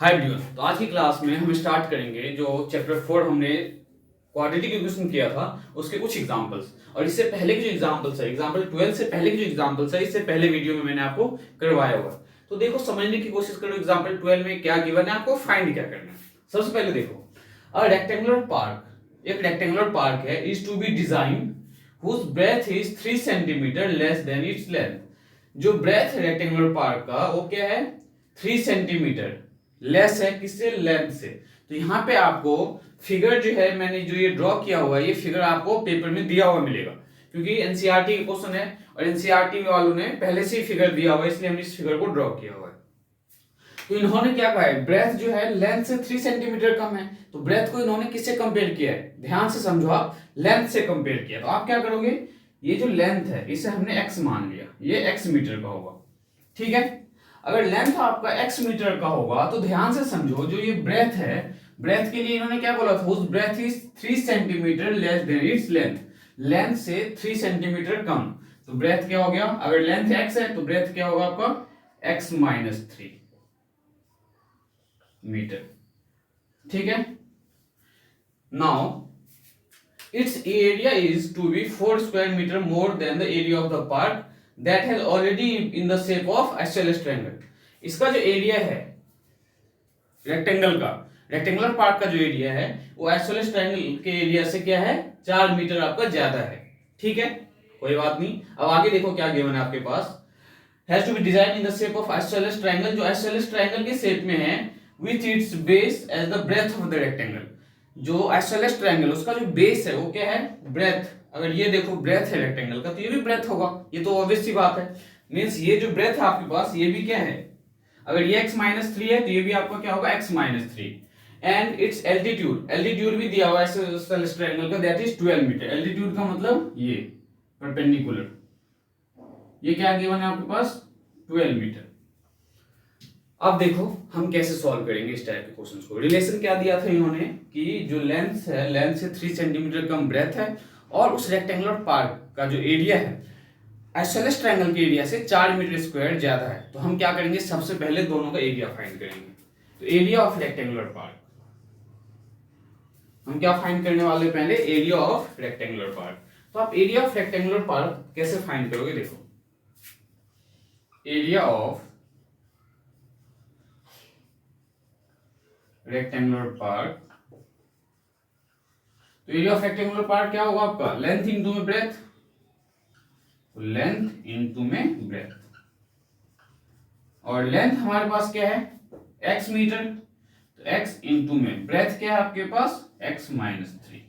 Hi everyone. तो आज की क्लास में हम स्टार्ट करेंगे जो चैप्टर 4 हमने क्वाड्रेटिक इक्वेशन किया था उसके कुछ एग्जांपल्स। और इससे पहले के जो एग्जांपल्स है, एग्जांपल 12 से पहले के जो एग्जांपल्स है, इससे पहले वीडियो में मैंने आपको करवाया हुआ है। तो देखो, समझने की कोशिश करो एग्जांपल 12 में क्या गिवन है, आपको फाइंड क्या करना है। सबसे पहले देखो, अ रेक्टेंगुलर पार्क, एक रेक्टेंगुलर पार्क है, is to be design whose breadth is 3 centimetre less than its length. जो ब्रेथ है रेक्टेंगुलर पार्क का वो क्या है, 3 सेंटीमीटर लेस है किससे, लेंथ से। तो यहाँ पे आपको फिगर जो है, मैंने जो ये ड्रॉ किया हुआ है, ये फिगर आपको पेपर में दिया हुआ मिलेगा, क्योंकि एनसीईआरटी का क्वेश्चन है और एनसीईआरटी वालों ने पहले से ही फिगर दिया हुआ है, इसलिए हमने इस फिगर को ड्रॉ किया हुआ है। तो इन्होंने क्या कहा है, ब्रेथ जो है लेंथ से 3 सेंटीमीटर कम है, तो ब्रेथ को इन्होंने किससे कंपेयर किया है, ध्यान से समझो आप, लेंथ से कंपेयर किया। तो आप क्या करोगे, ये जो लेंथ है इसे हमने x मान लिया, ये x मीटर का होगा, ठीक है। अगर लेंथ आपका x मीटर का होगा तो ध्यान से समझो, जो ये ब्रेथ है, ब्रेथ के लिए इन्होंने क्या बोला था, उस breadth is 3 centimetre less than its length, length से 3 सेंटीमीटर कम। तो ब्रेथ क्या हो गया, अगर लेंथ x है तो ब्रेथ क्या होगा आपका x माइनस 3 मीटर, ठीक है। Now its area is to be 4 square meter more than the area of the park that has already in the shape of isosceles triangle। इसका जो एरिया है रेक्टेंगल का, रेक्टेंगुलर पार्क का जो area है वो आइसोसेलेस ट्रायंगल के area से क्या है, 4 मीटर आपका ज्यादा है, ठीक है। कोई बात नहीं, अब आगे देखो क्या गिवन है आपके पास, has to be design in the shape of isosceles triangle, जो आइसोसेलेस ट्रायंगल के शेप में है, with its base as the breadth of the rectangle. जो आइसोसेलेस ट्रायंगल उसका जो बेस है वो क्या है, ब्रेथ। अगर ये देखो ब्रेथ है रेक्टेंगल का, तो ये भी ब्रेथ होगा, ये तो ऑब्वियस सी बात है। मींस ये जो ब्रेथ है आपके पास, ये भी क्या है, अगर ये x माइनस 3 है तो ये भी आपका क्या होगा, x minus 3। And it's altitude, altitude भी दिया हुआ है आइसोसेलेस ट्रायंगल का, दैट इज 12 मीटर। एल्टीट्यूड का मतलब ये परपेंडिकुलर, ये क्या गिवन है आपके पास, 12 मीटर। अब देखो हम कैसे सॉल्व करेंगे इस टाइप के क्वेश्चंस को। रिलेशन क्या दिया था इन्होंने, कि जो लेंथ है, लेंथ से 3 सेंटीमीटर कम ब्रेथ है, और उस रेक्टेंगुलर पार्क का जो एरिया है आइसोसेलेस ट्रायंगल के एरिया से 4 मीटर स्क्वायर ज्यादा है। तो हम क्या करेंगे, सबसे पहले दोनों का एरिया फाइंड करेंगे। तो एरिया ऑफ रेक्टेंगुलर पार्क, हम क्या फाइंड करने वाले, पहले एरिया ऑफ रेक्टेंगुलर पार्क। तो आप एरिया ऑफ रेक्टेंगुलर पार्क कैसे फाइंड करोगे, देखो एरिया ऑफ रेक्टेंगुलर पार्क, तो एरिया ऑफ रेक्टेंगुलर पार्क क्या होगा आपका, लेंथ इनटू में ब्रेथ, लेंथ इनटू में ब्रेथ, और लेंथ हमारे पास क्या है, x मीटर, तो x इनटू में ब्रेथ क्या है आपके पास, x माइनस 3,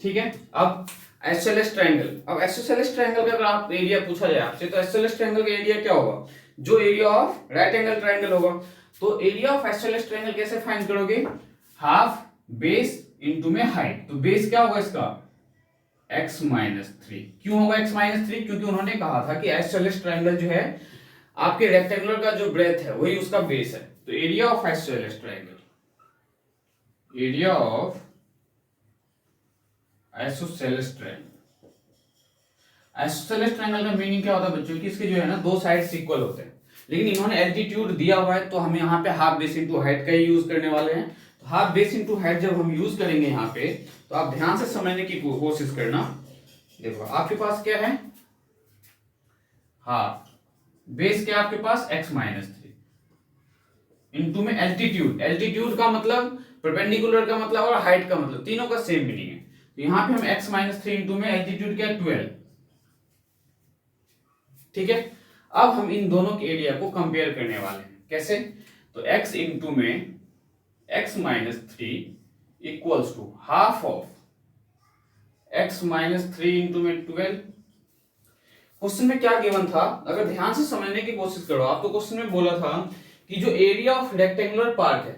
ठीक है। अब आइसोसेलेस ट्रायंगल, अब आइसोसेलेस ट्रायंगल का अगर आप एरिया पूछा जाए आपसे, तो आइसोसेलेस ट्रायंगल का एरिया क्या होगा, जो area of right angle triangle होगा। तो एरिया ऑफ आइसोसेलेस ट्रायंगल कैसे फाइंड करोगे, हाफ बेस इनटू में हाइट। तो बेस क्या होगा इसका, x माइनस 3। क्यों होगा x माइनस 3, क्योंकि उन्होंने कहा था कि आइसोसेलेस ट्रायंगल जो है आपके रेक्टेंगुलर का जो ब्रेथ है वही उसका बेस है। तो area of isosceles triangle, area of isosceles triangle, isosceles triangle का मीनिंग क्या होता है बच्चों, कि इसके जो है ना दो साइड्स इक्वल होते हैं, लेकिन इन्होंने एल्टीट्यूड दिया हुआ है, तो हम यहाँ पे हाफ बेस इनटू हाइट का ही यूज करने वाले हैं। तो हाफ बेस इनटू हाइट जब हम यूज करेंगे यहाँ पे, तो आप ध्यान से समझने की कोशिश करना। देखो आपके पास क्या है, हाफ बेस क्या आपके पास, x माइनस 3 इंटू में एल्टीट्यूड, एल्टीट्यूड का मतलब परपेंडिकुलर का मतलब और हाइट का मतलब, तीनों का सेम मीनिंग है। तो यहाँ पे हम x माइनस 3 इंटू में एल्टीट्यूड क्या है, 12, ठीक है। अब हम इन दोनों के एरिया को कंपेयर करने वाले हैं, कैसे, तो x इंटू में x minus 3 equals to half of x minus 3 into में 12। क्वेश्चन में क्या गिवन था, अगर ध्यान से समझने की कोशिश करो आप, तो क्वेश्चन में बोला था कि जो एरिया ऑफ रेक्टेंगुलर पार्क है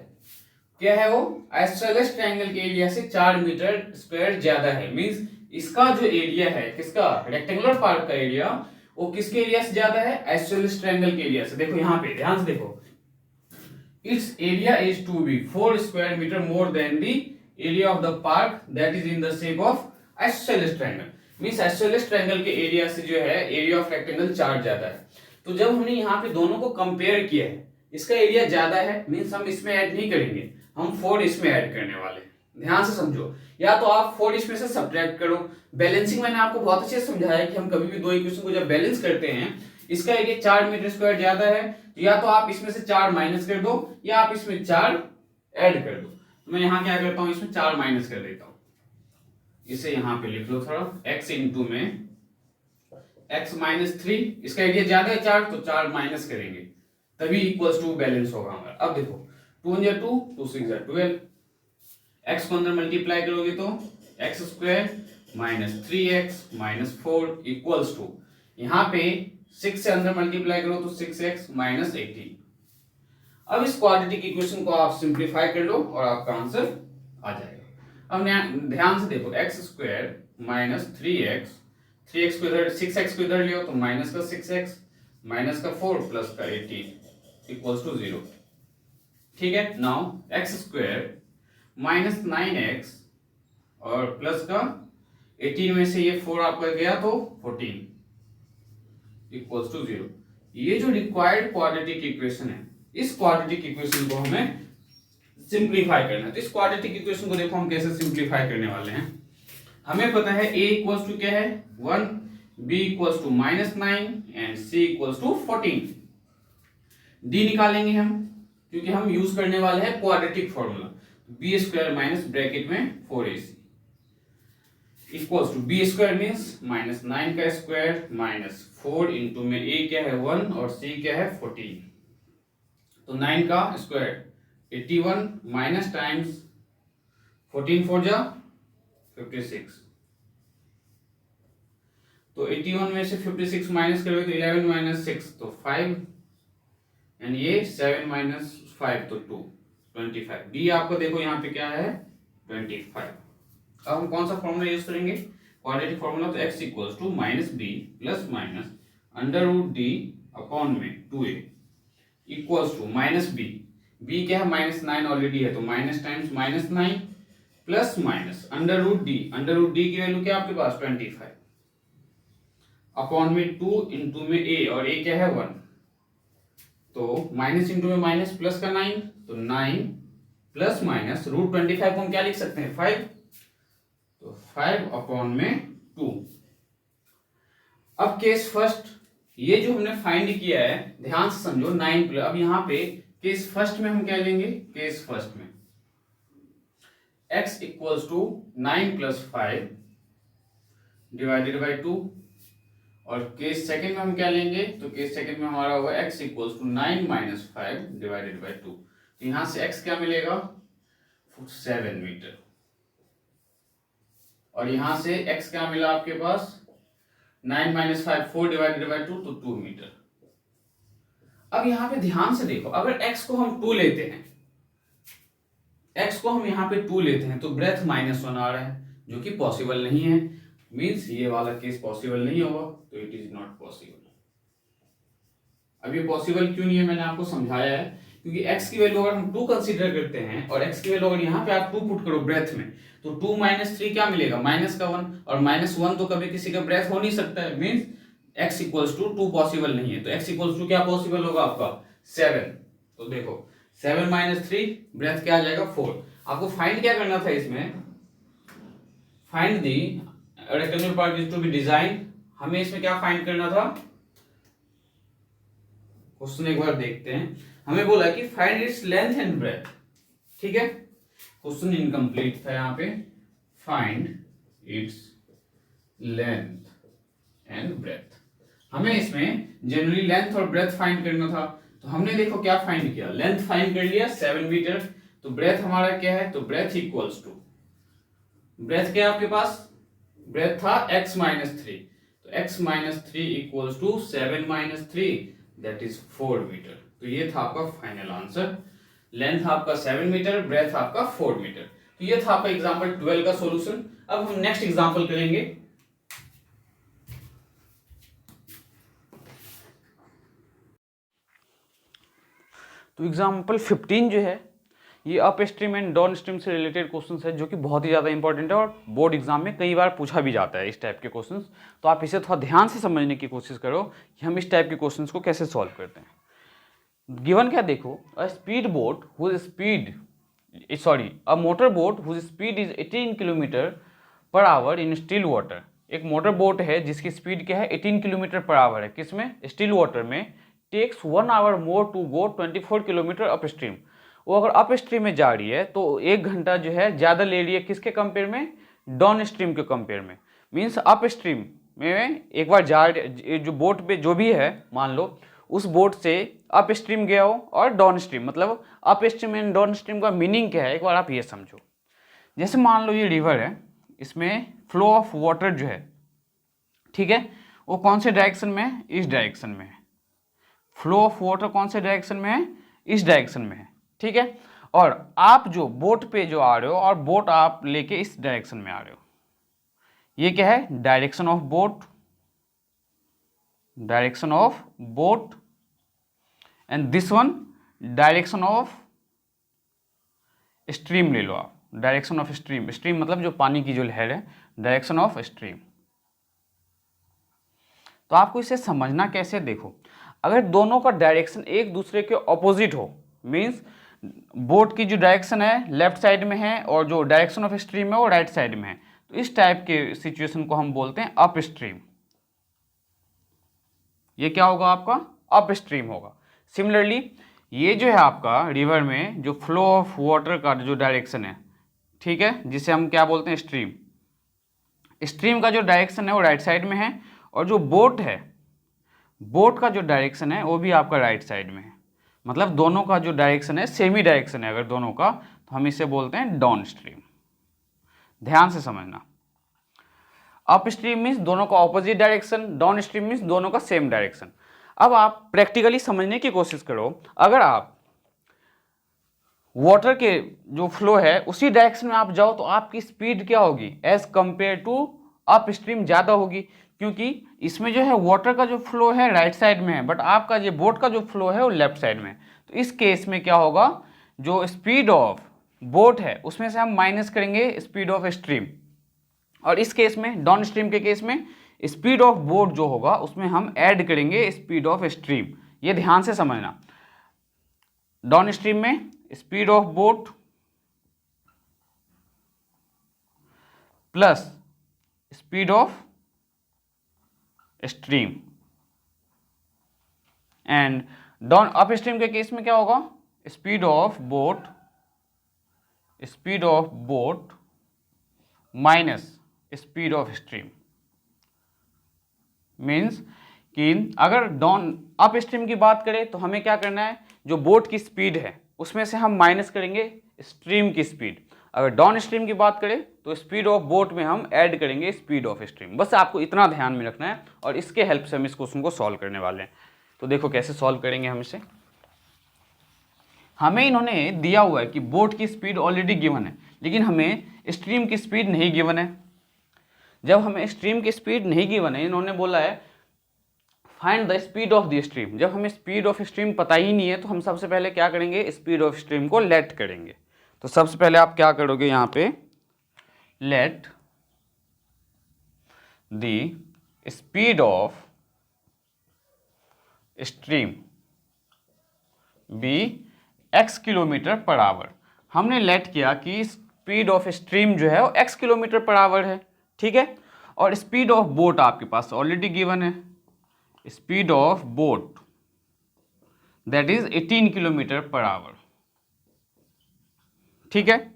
क्या है, वो आइसोसेलेस ट्रायंगल के एरिया से 4 मीटर स्क्वायर ज्यादा है। मींस इसका जो एरिया है किसका, रेक्टेंगुलर पार्क का एरिया, वो किसके एरिया से ज्यादा है, आइसोसेलेस ट्रायंगल के एरिया से। देखो यहाँ पे ध्यान से देखो, its area is to be 4 square metre more than the area of the park that is in the shape of isosceles triangle. Means isosceles triangle के एरिया से जो है एरिया ऑफ रेक्टेंगल 4 ज्यादा है। तो जब हमने यहाँ पे दोनों को कंपेयर किया है, इसका एरिया ज्यादा है, मीन्स हम इसमें ऐड नहीं करेंगे, हम 4 इसमें ऐड करने वाले हैं। ध्यान से समझो, या तो आप 4 इसमें से सब्ट्रैक्ट करो। बैलेंसिंग मैंने आपको बहुत अच्छे से समझाया है कि हम कभी भी दो इक्वेशन को जब बैलेंस करते हैं, इसका एरिया 4 मीटर स्क्वायर ज्यादा है, या तो आप इसमें से 4 माइनस कर दो या आप इसमें 4 ऐड कर दो। तो मैं यहाँ क्या करता हूँ, इसमें 4 माइनस कर देता हूँ, इसे यहाँ पे लिख लो थोड़ा, x इंटू में x माइनस 3, इसका एरिया ज्यादा है 4, तो 4 माइनस करेंगे तभी इक्वल्स टू बैलेंस होगा हमारा। अब देखो 2 × 2 2 6 12, x को अंदर मल्टीप्लाई करोगे तो x square minus 3x minus 4 equals to, यहाँ पे 6 से अंदर मल्टीप्लाई करो तो 6x माइनस 18। अब इस क्वाड्रेटिक इक्वेशन को आप सिंप्लीफाई कर लो और आपका आंसर आ जाएगा। अब ध्यान से देखो, x square minus 3x, 3x को इधर 6x को इधर लियो तो माइनस का 6x माइनस का 4 प्लस का 18 इक्वल्स टू 0। ठीक है, now x square minus 9x और प्लस का 18 में से ये 4 आपका गया तो 14 इक्वल्स टू 0। ये जो रिक्वायर्ड क्वाड्रेटिक इक्वेशन है, इस क्वाड्रेटिक इक्वेशन को हमें सिंप्लीफाई करना है। तो इस क्वाड्रेटिक इक्वेशन को देखो हम कैसे सिंप्लीफाई करने वाले हैं। हमें पता है a इक्वल्स टू क्या है 1, b equals to minus 9 and c equals to 14। d निकालेंगे हम, क्योंकि हम यूज करने वाले हैं quadratic formula, b square minus bracket में 4ac equals to b square means minus 9 का स्क्वायर माइनस 4 इंटू में a क्या है 1 और c क्या है 14, तो 9 का स्क्वायर 81 माइनस टाइम्स 14 4 जा 56, तो 81 में से 56 माइनस करोगे तो 11 माइनस 6 तो 5 एंड ये 7 माइनस 5 तो 2 25। डी आपको देखो यहाँ पे क्या है 25। अब हम कौन सा फॉर्मूला यूज करेंगे, क्वाड्रेटिक फॉर्मूला, तो x equals to minus b plus minus under root d upon में 2a equals to minus b, b क्या है माइनस 9 ऑलरेडी है तो minus times minus 9 plus minus under root d की value क्या आपके पास 25 अपॉन में 2 इंटू में a और a क्या है 1, तो माइनस इंटू में माइनस प्लस का 9 तो 9 प्लस माइनस रूट 25 को हम क्या लिख सकते हैं 5, तो 5 अपॉन में 2। अब केस फर्स्ट, ये जो हमने फाइंड किया है ध्यान से समझो 9 प्लस, अब यहाँ पे केस फर्स्ट में हम क्या लेंगे, केस फर्स्ट में x equals to 9 plus 5 divided by 2, और केस सेकंड में हम क्या लेंगे, तो केस सेकंड में हमारा होगा x equals to 9 minus 5 divided by 2, तो यहां से x क्या मिलेगा 7 मीटर, और यहां से x क्या मिला आपके पास 9 माइनस 5 4 डिवाइडेड बाई 2 तो 2 मीटर। अब यहां पे ध्यान से देखो, अगर x को हम 2 लेते हैं, x को हम यहाँ पे 2 लेते हैं तो ब्रेथ -1 आ रहा है जो कि पॉसिबल नहीं है, मींस ये वाला केस पॉसिबल नहीं होगा, तो इट इज नॉट पॉसिबल। अब ये पॉसिबल क्यों नहीं है मैंने आपको समझाया है, क्योंकि x की वैल्यू अगर हम 2 कंसीडर करते हैं और x की वैल्यू अगर यहाँ पे आप 2 पुट करो ब्रेथ में, तो 2 माइनस 3 क्या मिलेगा माइनस का 1, और माइनस 1 तो कभी किसी का ब्रेथ हो नहीं सकता है, means x equals to 2 possible नहीं है, तो x इक्वल्स टू क्या पॉसिबल होगा आपका 7। तो देखो 7 माइनस 3 ब्रेथ क्या आ जाएगा 4। आपको फाइंड क्या करना था इसमें, find the rectangular part is to be design, हमें इसमें क्या फाइंड करना था, क्वेश्चन एक बार देखते हैं। हमें बोला कि find its length and breadth, ठीक है, क्वेश्चन इनकम्प्लीट था यहाँ पे, find its length and breadth, हमें इसमें जनरली लेंथ और ब्रेथ फाइंड करना था, तो हमने देखो क्या फाइंड किया, लेंथ फाइंड कर लिया 7 मीटर, तो ब्रेथ हमारा क्या है, तो ब्रेथ इक्वल्स टू, ब्रेथ क्या है आपके पास, ब्रेथ था x माइनस 3, तो x minus 3 equals to 7 minus 3 that is 4 metre. तो ये था आपका फाइनल आंसर, लेंथ आपका 7 मीटर, ब्रेथ आपका 4 मीटर। तो ये था आपका एग्जांपल 12 का सॉल्यूशन। अब हम नेक्स्ट एग्जांपल करेंगे, तो एग्जांपल 15 जो है ये up stream and down stream से रिलेटेड क्वेश्चंस है, जो कि बहुत ही ज़्यादा इंपॉर्टेंट है और बोर्ड एग्जाम में कई बार पूछा भी जाता है इस टाइप के क्वेश्चंस। तो आप इसे थोड़ा ध्यान से समझने की कोशिश करो कि हम इस टाइप के क्वेश्चंस को कैसे सॉल्व करते हैं। गिवन क्या देखो, a speed boat whose speed a motor boat whose speed is 18 kilometre per hour in still water. एक मोटर बोट है जिसकी स्पीड क्या है, 18 किलोमीटर पर आवर है, किसमें, स्टिल वाटर में। Takes 1 hour more to go 24 kilometre upstream. वो अगर अप स्ट्रीम में जा रही है तो 1 घंटा जो है ज़्यादा ले रही है, किसके कंपेयर में, डाउन स्ट्रीम के कंपेयर में। मीन्स अप स्ट्रीम में एक बार जो बोट पे जो भी है, मान लो उस बोट से अप स्ट्रीम गया हो और डाउन स्ट्रीम, मतलब up stream and down stream का मीनिंग क्या है, एक बार आप ये समझो। जैसे मान लो ये रिवर है, इसमें फ्लो ऑफ वाटर जो है, ठीक है, वो कौन से डायरेक्शन में है, इस डायरेक्शन में है। फ्लो ऑफ वाटर कौन से डायरेक्शन में है, इस डायरेक्शन में है, ठीक है। और आप जो बोट पे जो आ रहे हो और बोट आप लेके इस डायरेक्शन में आ रहे हो, ये क्या है, direction of boat, direction of boat. And this one direction of stream ले लो आप, डायरेक्शन ऑफ स्ट्रीम, स्ट्रीम मतलब जो पानी की जो लहर है, डायरेक्शन ऑफ स्ट्रीम। तो आपको इसे समझना कैसे, देखो, अगर दोनों का डायरेक्शन एक दूसरे के ऑपोजिट हो, मींस बोट की जो डायरेक्शन है लेफ्ट साइड में है और जो डायरेक्शन ऑफ स्ट्रीम है वो राइट साइड में है, तो इस टाइप के सिचुएशन को हम बोलते हैं अप स्ट्रीम। ये क्या होगा आपका, अप स्ट्रीम होगा। सिमिलरली ये जो है आपका रिवर में जो फ्लो ऑफ वाटर का जो डायरेक्शन है, ठीक है, जिसे हम क्या बोलते हैं, स्ट्रीम। स्ट्रीम का जो डायरेक्शन है वो राइट साइड में है और जो बोट है, बोट का जो डायरेक्शन है वो भी आपका राइट साइड में है। मतलब दोनों का जो डायरेक्शन है सेम ही डायरेक्शन है अगर दोनों का, तो हम इसे बोलते हैं डाउन स्ट्रीम। ध्यान से समझना, अप स्ट्रीम मीन्स दोनों का opposite direction, down stream means दोनों का सेम डायरेक्शन। अब आप प्रैक्टिकली समझने की कोशिश करो, अगर आप वाटर के जो फ्लो है उसी डायरेक्शन में आप जाओ तो आपकी स्पीड क्या होगी, as compared to upstream ज़्यादा होगी, क्योंकि इसमें जो है वाटर का जो फ्लो है राइट साइड में है, बट आपका ये बोट का जो फ्लो है वो लेफ्ट साइड में है। तो इस केस में क्या होगा, जो स्पीड ऑफ बोट है उसमें से हम माइनस करेंगे स्पीड ऑफ स्ट्रीम, और इस केस में डाउन स्ट्रीम के केस में स्पीड ऑफ बोट जो होगा उसमें हम ऐड करेंगे स्पीड ऑफ स्ट्रीम। ये ध्यान से समझना, डाउन स्ट्रीम में speed of boat plus speed of stream, and down up stream के केस में क्या होगा, speed of boat minus speed of stream. Means कि अगर डाउन अप स्ट्रीम की बात करें तो हमें क्या करना है, जो बोट की स्पीड है उसमें से हम माइनस करेंगे स्ट्रीम की स्पीड। अगर डाउन स्ट्रीम की बात करें तो स्पीड ऑफ बोट में हम ऐड करेंगे स्पीड ऑफ स्ट्रीम। बस आपको इतना ध्यान में रखना है और इसके हेल्प से हम इस क्वेश्चन को सॉल्व करने वाले हैं। तो देखो कैसे सॉल्व करेंगे हम इसे। हमें इन्होंने दिया हुआ है कि बोट की स्पीड ऑलरेडी गिवन है, लेकिन हमें स्ट्रीम की स्पीड नहीं गिवन है। जब हमें स्ट्रीम की स्पीड नहीं गिवन है, इन्होंने बोला है find the speed of the stream. जब हमें स्पीड ऑफ स्ट्रीम पता ही नहीं है तो हम सबसे पहले क्या करेंगे, स्पीड ऑफ स्ट्रीम को लेट करेंगे। तो सबसे पहले आप क्या करोगे, यहाँ पे let the speed of stream be x kilometre per hour. हमने लेट किया कि स्पीड ऑफ स्ट्रीम जो है वो x किलोमीटर पर आवर है, ठीक है। और स्पीड ऑफ बोट आपके पास ऑलरेडी गिवन है, speed of boat that is 18 kilometre per our, ठीक है।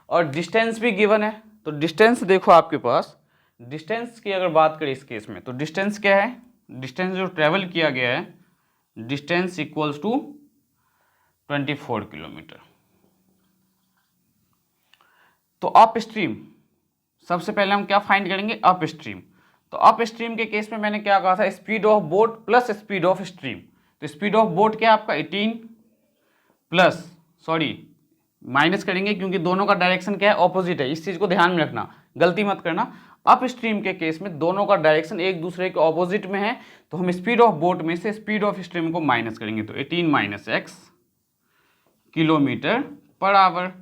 और डिस्टेंस भी गिवन है, तो डिस्टेंस देखो आपके पास, डिस्टेंस की अगर बात करें इस केस में तो डिस्टेंस क्या है, डिस्टेंस जो ट्रेवल किया गया है, डिस्टेंस इक्वल्स टू 24 किलोमीटर। तो अप स्ट्रीम सबसे पहले हम क्या फाइंड करेंगे, अप स्ट्रीम। तो अप स्ट्रीम के केस में मैंने क्या कहा था, speed of boat plus speed of stream. तो स्पीड ऑफ बोट क्या है आपका 18 प्लस, सॉरी माइनस करेंगे क्योंकि दोनों का डायरेक्शन क्या है, ऑपोजिट है। इस चीज को ध्यान में रखना, गलती मत करना। अप स्ट्रीम के केस में दोनों का डायरेक्शन एक दूसरे के ऑपोजिट में है, तो हम स्पीड ऑफ बोट में से स्पीड ऑफ स्ट्रीम को माइनस करेंगे। तो 18 minus x kilometre per our.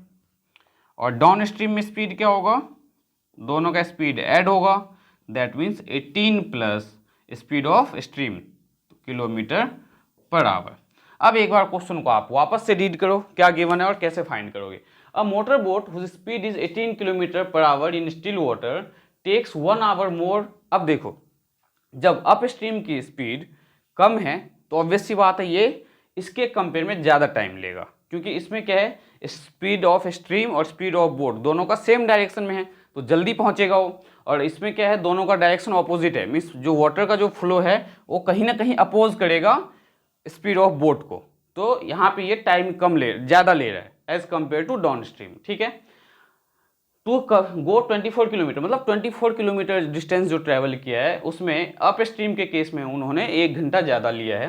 और डाउन स्ट्रीम में स्पीड क्या होगा, दोनों का स्पीड ऐड होगा, that means 18 plus speed of stream kilometre per our. अब एक बार क्वेश्चन को आप वापस से रीड करो, क्या गिवन है और कैसे फाइंड करोगे। A motor boat whose speed is 18 kilometre per hour in still water takes 1 hour more. अब देखो, जब अप स्ट्रीम की स्पीड कम है तो ऑब्वियस सी बात है ये इसके कंपेयर में ज़्यादा टाइम लेगा, क्योंकि इसमें क्या है, स्पीड ऑफ स्ट्रीम और स्पीड ऑफ बोट दोनों का सेम डायरेक्शन में है तो जल्दी पहुंचेगा वो। और इसमें क्या है, दोनों का डायरेक्शन ऑपोजिट है, मीन्स जो वाटर का जो फ्लो है वो कहीं ना कहीं अपोज करेगा स्पीड ऑफ बोट को, तो यहाँ पे ये टाइम ज़्यादा ले रहा है as compared to downstream. ठीक है, टू गो 24 किलोमीटर, मतलब 24 किलोमीटर डिस्टेंस जो ट्रैवल किया है उसमें अप स्ट्रीम के केस में उन्होंने 1 घंटा ज़्यादा लिया है।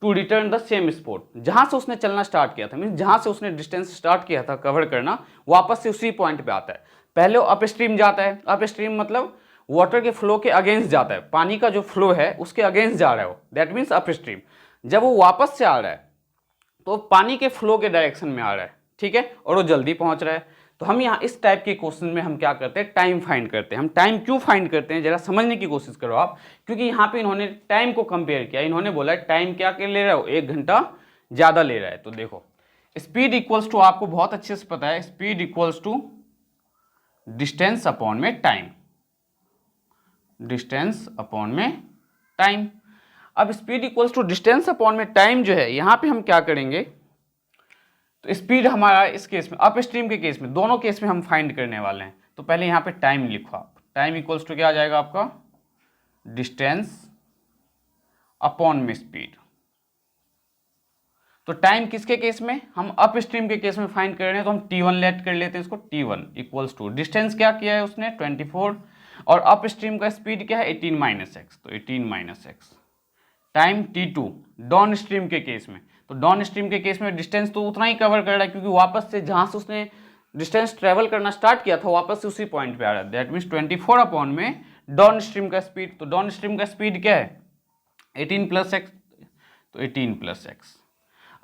To return the same spot, जहाँ से उसने चलना स्टार्ट किया था, मीन्स जहाँ से उसने डिस्टेंस स्टार्ट किया था कवर करना, वापस से उसी पॉइंट पे आता है। पहले वो अप स्ट्रीम जाता है, अप स्ट्रीम मतलब वाटर के फ्लो के अगेंस्ट जाता है, पानी का जो फ्लो है उसके अगेंस्ट जा रहा है वो, दैट मीन्स अप स्ट्रीम। जब वो वापस से आ रहा है तो पानी के फ्लो के डायरेक्शन में आ रहा है, ठीक है, और वो जल्दी पहुंच रहा है। तो हम यहाँ इस टाइप के क्वेश्चन में हम क्या करते हैं, टाइम फाइंड करते हैं। हम टाइम क्यों फाइंड करते हैं जरा समझने की कोशिश करो आप, क्योंकि यहाँ पे इन्होंने टाइम को कंपेयर किया, इन्होंने बोला टाइम क्या ले रहा हो, 1 घंटा ज़्यादा ले रहा है। तो देखो स्पीड इक्वल्स टू, आपको बहुत अच्छे से पता है, speed equals to distance upon में टाइम, डिस्टेंस अपॉन में टाइम। अब speed equals to distance upon में टाइम जो है, यहाँ पे हम क्या करेंगे, तो स्पीड हमारा इस केस में अप स्ट्रीम के केस में, दोनों केस में हम फाइंड करने वाले हैं। तो पहले यहाँ पे टाइम लिखो आप, टाइम इक्वल्स टू क्या आ जाएगा आपका, डिस्टेंस अपॉन में स्पीड। तो टाइम किसके केस में, हम अप स्ट्रीम के केस में फाइंड कर रहे हैं, तो हम T1 लेट कर लेते हैं इसको, T1 इक्वल्स टू डिस्टेंस क्या किया है उसने 24, और अप स्ट्रीम का स्पीड क्या है 18 माइनस एक्स, तो 18 minus x time T2 down stream के केस में। तो डाउन स्ट्रीम के केस में डिस्टेंस तो उतना ही कवर कर रहा है, क्योंकि वापस से जहां से उसने डिस्टेंस ट्रेवल करना स्टार्ट किया था वापस से उसी पॉइंट पे आ रहा है, दैट मीन्स 24 अपॉन में डाउन स्ट्रीम का स्पीड। तो डाउन स्ट्रीम का स्पीड क्या है 18 प्लस एक्स, तो 18 प्लस एक्स।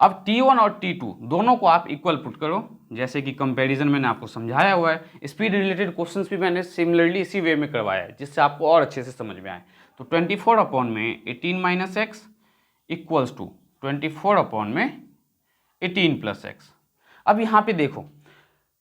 अब T1 और T2 दोनों को आप इक्वल पुट करो, जैसे कि कंपैरिजन मैंने आपको समझाया हुआ है। स्पीड रिलेटेड क्वेश्चंस भी मैंने सिमिलरली इसी वे में करवाया है, जिससे आपको और अच्छे से समझ में आए। तो 24 अपॉन में 18 minus x equals to 24 upon में 18 प्लस एक्स। अब यहाँ पे देखो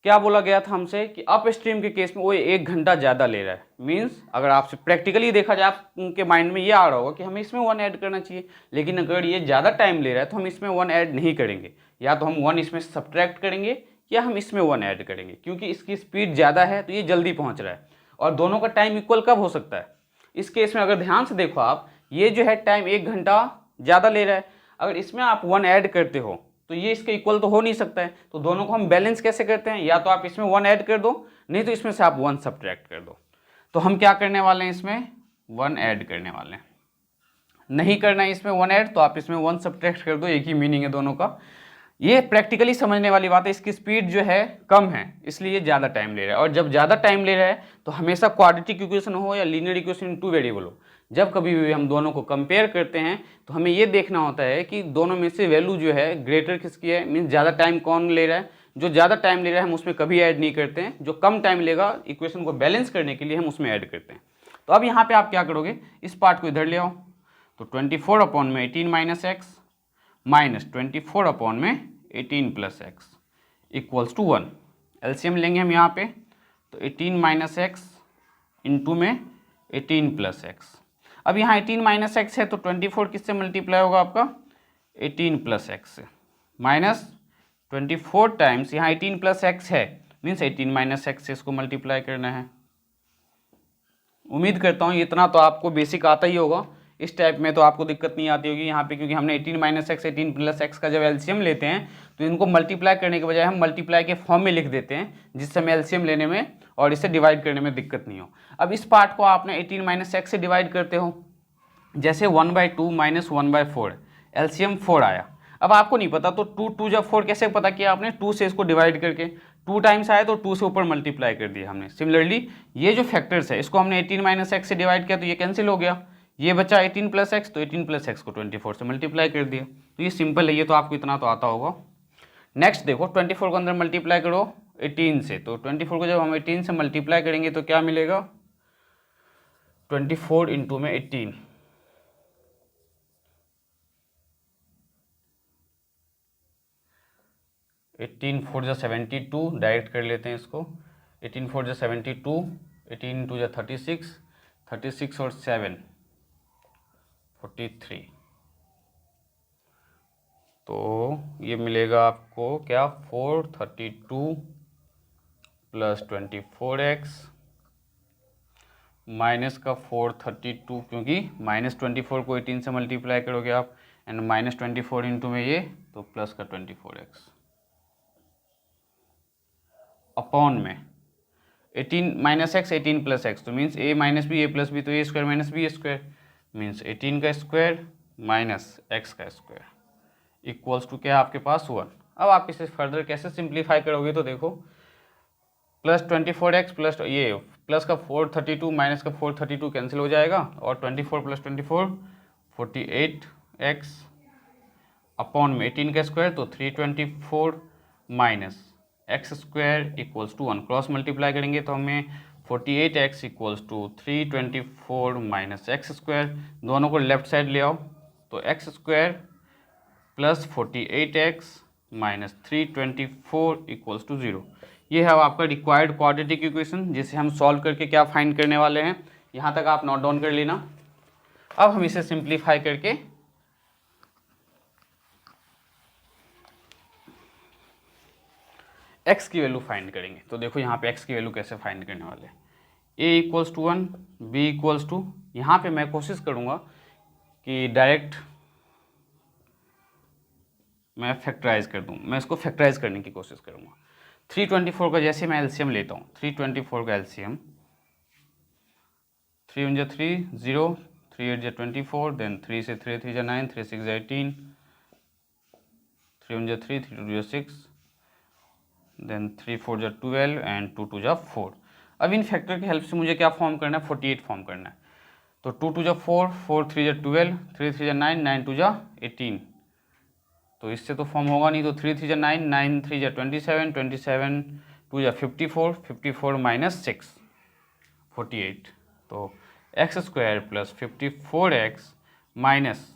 क्या बोला गया था हमसे कि अप स्ट्रीम के केस में वो 1 घंटा ज़्यादा ले रहा है, मीन्स अगर आपसे प्रैक्टिकली देखा जाए आपके माइंड में ये आ रहा होगा कि हमें इसमें 1 ऐड करना चाहिए, लेकिन अगर ये ज़्यादा टाइम ले रहा है तो हम इसमें 1 ऐड नहीं करेंगे, या तो हम 1 इसमें सब्ट्रैक्ट करेंगे या हम इसमें 1 ऐड करेंगे, क्योंकि इसकी स्पीड ज़्यादा है तो ये जल्दी पहुँच रहा है। और दोनों का टाइम इक्वल कब हो सकता है, इस केस में अगर ध्यान से देखो आप, ये जो है टाइम 1 घंटा ज़्यादा ले रहा है, अगर इसमें आप 1 ऐड करते हो तो ये इसके इक्वल तो हो नहीं सकता है। तो दोनों को हम बैलेंस कैसे करते हैं, या तो आप इसमें 1 ऐड कर दो, नहीं तो इसमें से आप 1 सब्ट्रैक्ट कर दो। तो हम क्या करने वाले हैं, इसमें 1 ऐड करने वाले हैं। नहीं करना है इसमें 1 ऐड तो आप इसमें 1 सब्ट्रैक्ट कर दो, एक ही मीनिंग है दोनों का। ये प्रैक्टिकली समझने वाली बात है, इसकी स्पीड जो है कम है इसलिए ये ज़्यादा टाइम ले रहा है, और जब ज़्यादा टाइम ले रहा है तो हमेशा क्वाड्रेटिक इक्वेशन हो या लीनियर इक्वेशन इन 2 वेरिएबल हो, जब कभी भी हम दोनों को कंपेयर करते हैं तो हमें ये देखना होता है कि दोनों में से वैल्यू जो है ग्रेटर किसकी है, मीन्स ज़्यादा टाइम कौन ले रहा है। जो ज़्यादा टाइम ले रहा है हम उसमें कभी ऐड नहीं करते हैं, जो कम टाइम लेगा इक्वेशन को बैलेंस करने के लिए हम उसमें ऐड करते हैं। तो अब यहाँ पे आप क्या करोगे, इस पार्ट को इधर ले आओ, तो 24 अपॉन में 18 माइनस एक्स माइनस 24 अपॉन में 18 plus x equals to 1। LCM लेंगे हम यहाँ पे, तो 18 माइनस एक्स इंटू में 18 प्लस एक्स। अब यहाँ 18 माइनस एक्स है तो 24 किससे मल्टीप्लाई होगा आपका 18 प्लस एक्स से, माइनस 24 टाइम्स यहाँ 18 प्लस एक्स है, मीन्स 18 माइनस एक्स से इसको मल्टीप्लाई करना है। उम्मीद करता हूँ इतना तो आपको बेसिक आता ही होगा, इस टाइप में तो आपको दिक्कत नहीं आती होगी यहाँ पे, क्योंकि हमने 18 माइनस एक्स 18 प्लस एक्स का जब एलसीएम लेते हैं तो इनको मल्टीप्लाई करने के बजाय हम मल्टीप्लाई के फॉर्म में लिख देते हैं, जिससे हमें एलसीएम लेने में और इसे डिवाइड करने में दिक्कत नहीं हो। अब इस पार्ट को आपने 18 माइनस एक्स से डिवाइड करते हो, जैसे 1/2 माइनस 1/4, एलसीएम 4 आया। अब आपको नहीं पता तो 2 जब 4 कैसे पता किया आपने, 2 से इसको डिवाइड करके, 2 टाइम्स आया तो 2 से ऊपर मल्टीप्लाई कर दिया हमने। सिमिलरली ये जो फैक्टर्स है इसको हमने 18 माइनस एक्स से डिवाइड किया तो ये कैंसिल हो गया, ये बचा 18 प्लस एक्स, तो 18 प्लस एक्स को 24 से मल्टीप्लाई कर दिया। तो ये सिंपल है, ये तो आपको इतना तो आता होगा। नेक्स्ट देखो 24 को अंदर मल्टीप्लाई करो 18 से, तो 24 को जब हम 18 से मल्टीप्लाई करेंगे तो क्या मिलेगा 24 इंटू में 18, 18 4 जा 72, डायरेक्ट कर लेते हैं इसको। 18 4 जा 72, 18 2 जा 36, 36 और 7 43। तो ये मिलेगा आपको क्या, 432 प्लस 24x माइनस का 432, क्योंकि -24 को 18 से मल्टीप्लाई करोगे आप, एंड -24 इंटू में ये, तो प्लस का 24x अपॉन में 18 माइनस एक्स 18 प्लस एक्स, तो means a minus b, a plus b, तो a square minus b square, means 18 का स्क्वायर माइनस एक्स का स्क्वायर इक्वल्स टू क्या आपके पास 1। अब आप इसे फर्दर कैसे सिंप्लीफाई करोगे, तो देखो प्लस 24x प्लस ये प्लस का 432 माइनस का 432 कैंसिल हो जाएगा, और 24 प्लस 24 48x अपॉन में 18 का स्क्वायर, तो 324 minus x square equals to 1। Cross multiply करेंगे तो हमें 48x equals to 324 minus x square, दोनों को लेफ्ट साइड ले आओ, तो x square plus 48x minus 324 equals to 0। ये है आपका रिक्वायर्ड क्वाड्रेटिक इक्वेशन, जिसे हम सॉल्व करके क्या फाइंड करने वाले हैं। यहाँ तक आप नोट डाउन कर लेना। अब हम इसे सिंप्लीफाई करके x की वैल्यू फाइंड करेंगे। तो देखो यहाँ पे x की वैल्यू कैसे फाइंड करने वाले हैं। a equals to 1, b equals to, यहाँ पे मैं कोशिश करूँगा कि डायरेक्ट मैं फैक्टराइज कर दूँ, मैं इसको फैक्टराइज करने की कोशिश करूँगा। 324 का जैसे मैं एलसीएम लेता हूँ, 324 का एलसीएम 3 1 जा 3 0, 3 8 जा 24, देन 3 से 3 3 जा 9, 3 6 जा 18, 3 1 जा 3, 3 2 जा 6, देन 3 4 जा 12 एंड 2 2 जा 4। अब इन फैक्टर की हेल्प से मुझे क्या फॉर्म करना है, 48 फॉर्म करना है। तो 2 2 जा 4, 4 3 जा 12, 3 3 जा 9, 9 2 जा 18, तो इससे तो फॉर्म होगा नहीं, तो 3 3 जा 9, 9 3 जा 27, 27 2 जा 54, 54 माइनस 6 48, तो x square plus 54x minus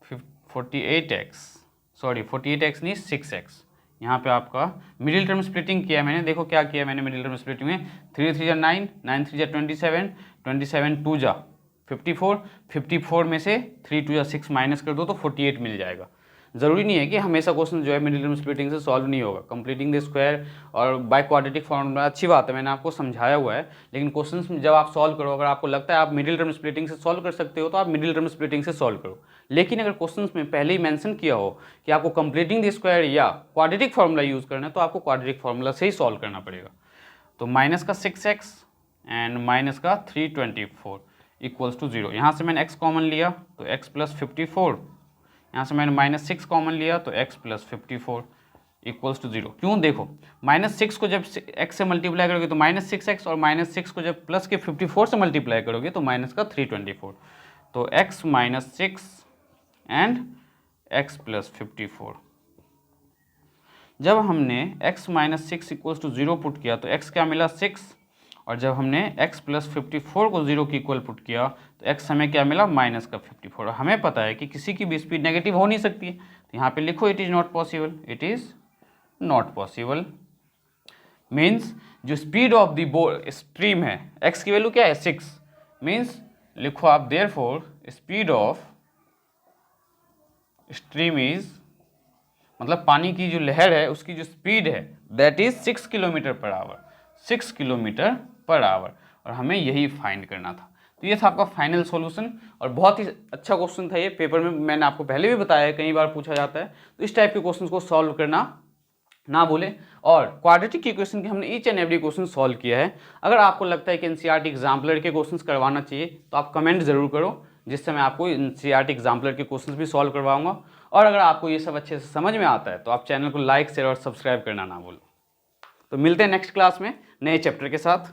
48x, sorry 48x नहीं 6x। यहाँ पे आपका मिडिल टर्म स्प्लिटिंग किया मैंने, देखो क्या किया मैंने मिडिल टर्म स्प्लिटिंग में, 3 3 जा 9, 9 3 जा 27, 27 2 जा 54, 54 में से 3 2 जा 6 माइनस कर दो तो 48 मिल जाएगा। ज़रूरी नहीं है कि हमेशा क्वेश्चन जो है मिडिल टर्म स्प्लिटिंग से सॉल्व नहीं होगा। कंप्लीटिंग द स्क्वायर और बाय क्वाड्रेटिक फॉर्मूला अच्छी बात है, मैंने आपको समझाया हुआ है, लेकिन क्वेश्चन जब आप सॉल्व करो, अगर आपको लगता है आप मिडिल टर्म स्प्लिटिंग से सॉल्व कर सकते हो तो आप मिडिल टर्म स्प्लिटिंग से सॉल्व करो। लेकिन अगर क्वेश्चन में पहले ही मेंशन किया हो कि आपको कंप्लीटिंग द स्क्वायर या क्वाड्रेटिक फॉर्मूला यूज़ करना है, तो आपको क्वाड्रेटिक फॉर्मूला से ही सॉल्व करना पड़ेगा। तो माइनस का 6x एंड माइनस का 324 इक्वल्स टू 0। यहाँ से मैंने x कॉमन लिया तो x प्लस 54, यहाँ से मैंने माइनस 6 कॉमन लिया तो x प्लस 54 इक्वल्स टू 0। क्यों, देखो -6 को जब x से मल्टीप्लाई करोगे तो -6x, और -6 को जब प्लस के 54 से मल्टीप्लाई करोगे तो माइनस का 324, तो x minus 6 and x plus 54। जब हमने x minus 6 equals to 0 put किया तो x क्या मिला 6, और जब हमने x प्लस 54 को 0 की इक्वल पुट किया तो x हमें क्या मिला माइनस का 54। हमें पता है कि किसी की भी स्पीड नेगेटिव हो नहीं सकती है, तो यहाँ पे लिखो it is not possible, it is not possible. Means जो स्पीड ऑफ द स्ट्रीम है, x की वैल्यू क्या है 6, मीन्स लिखो आप therefore speed of stream is, मतलब पानी की जो लहर है उसकी जो स्पीड है that is 6 kilometre per our, 6 kilometre per our, और हमें यही फाइंड करना था। तो ये था आपका फाइनल सॉल्यूशन, और बहुत ही अच्छा क्वेश्चन था ये। पेपर में मैंने आपको पहले भी बताया है, कई बार पूछा जाता है, तो इस टाइप के क्वेश्चन को सॉल्व करना ना भूलें। और क्वाड्रेटिक इक्वेशन के हमने each and every question solve किया है। अगर आपको लगता है कि एनसीईआरटी एग्जाम्पलर के क्वेश्चन करवाना चाहिए तो आप कमेंट जरूर करो, जिससे मैं आपको एनसीईआरटी एग्जाम्पलर के क्वेश्चन भी सॉल्व करवाऊंगा। और अगर आपको ये सब अच्छे से समझ में आता है तो आप चैनल को लाइक शेयर और सब्सक्राइब करना ना भूलो। तो मिलते हैं नेक्स्ट क्लास में नए चैप्टर के साथ।